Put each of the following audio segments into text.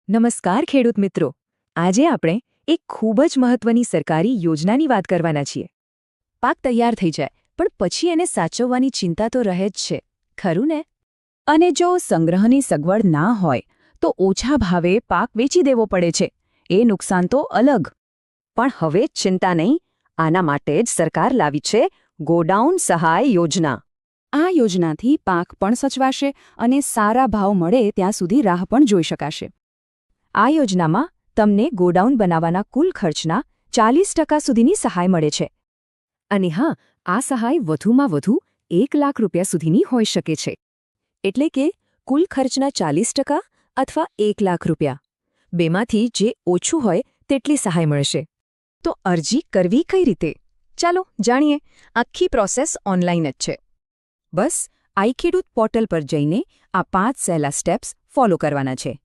નમસ્કાર ખેડૂત મિત્રો. આજે આપણે એક ખૂબ જ મહત્વની સરકારી યોજનાની વાત કરવાના છીએ. પાક તૈયાર થઈ જાય પણ પછી એને સાચવવાની ચિંતા તો રહે જ છે, ખરું ને? અને જો સંગ્રહની સગવડ ના હોય તો ઓછા ભાવે પાક વેચી દેવો પડે છે. એ નુકસાન તો અલગ. પણ હવે ચિંતા નહીં, આના માટે જ સરકાર લાવી છે ગોડાઉન સહાય યોજના. આ યોજનાથી પાક પણ સચવાશે અને સારા ભાવ મળે ત્યાં સુધી રાહ પણ જોઈ શકાશે. આ યોજનામાં તમને ગોડાઉન બનાવવાના કુલ ખર્ચના 40% સુધીની સહાય મળે છે. અને હા, આ સહાય વધુમાં વધુ 1 લાખ રૂપિયા સુધીની હોઈ શકે છે. એટલે કે કુલ ખર્ચના 40% અથવા 1 લાખ રૂપિયા, બેમાંથી જે ઓછું હોય તેટલી સહાય મળશે. તો અરજી કરવી કઈ રીતે? ચાલો જાણીએ. આખી પ્રોસેસ ઓનલાઈન જ છે. બસ આઈખેડૂત પોર્ટલ પર જઈને આ 5 સહેલા સ્ટેપ્સ ફોલો કરવાના છે.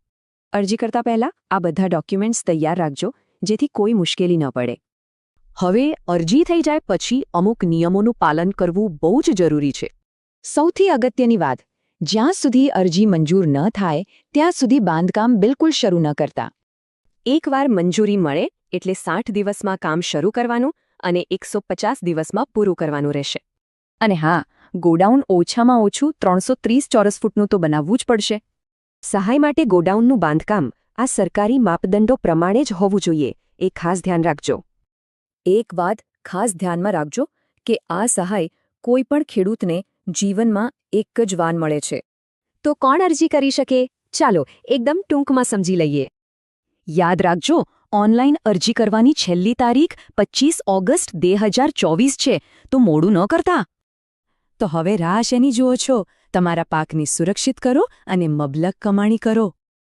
અરજી કરતા પહેલા આ બધા ડોક્યુમેન્ટ્સ તૈયાર રાખજો, જેથી કોઈ મુશ્કેલી ન પડે. હવે અરજી થઈ જાય પછી અમુક નિયમોનું પાલન કરવું બહુ જ જરૂરી છે. સૌથી અગત્યની વાત, જ્યાં સુધી અરજી મંજૂર ન થાય ત્યાં સુધી બાંધકામ બિલકુલ શરૂ ન કરતા. એકવાર મંજૂરી મળે એટલે 60 દિવસમાં કામ શરૂ કરવાનું અને 150 દિવસમાં પૂરું કરવાનું રહેશે. અને હા, ગોડાઉન ઓછામાં ઓછું 330 ચોરસ ફૂટનું તો બનાવવું જ પડશે. સહાય માટે ગોડાઉનનું બાંધકામ આ સરકારી માપદંડો પ્રમાણે જ હોવું જોઈએ, એ ખાસ ધ્યાન રાખજો. એક વાત ખાસ ધ્યાનમાં રાખજો કે આ સહાય કોઈ પણ ખેડૂતને જીવનમાં એક જ વાર મળે છે. તો કોણ અરજી કરી શકે? ચાલો એકદમ ટૂંકમાં સમજી લઈએ. યાદ રાખજો, ઓનલાઈન અરજી કરવાની છેલ્લી તારીખ 25 ઓગસ્ટ 2024 છે, તો મોડું ન કરતા. તો હવે રાહ શેની જુઓ છો? તમારા પાકની સુરક્ષિત કરો અને મબલક કમાણી કરો.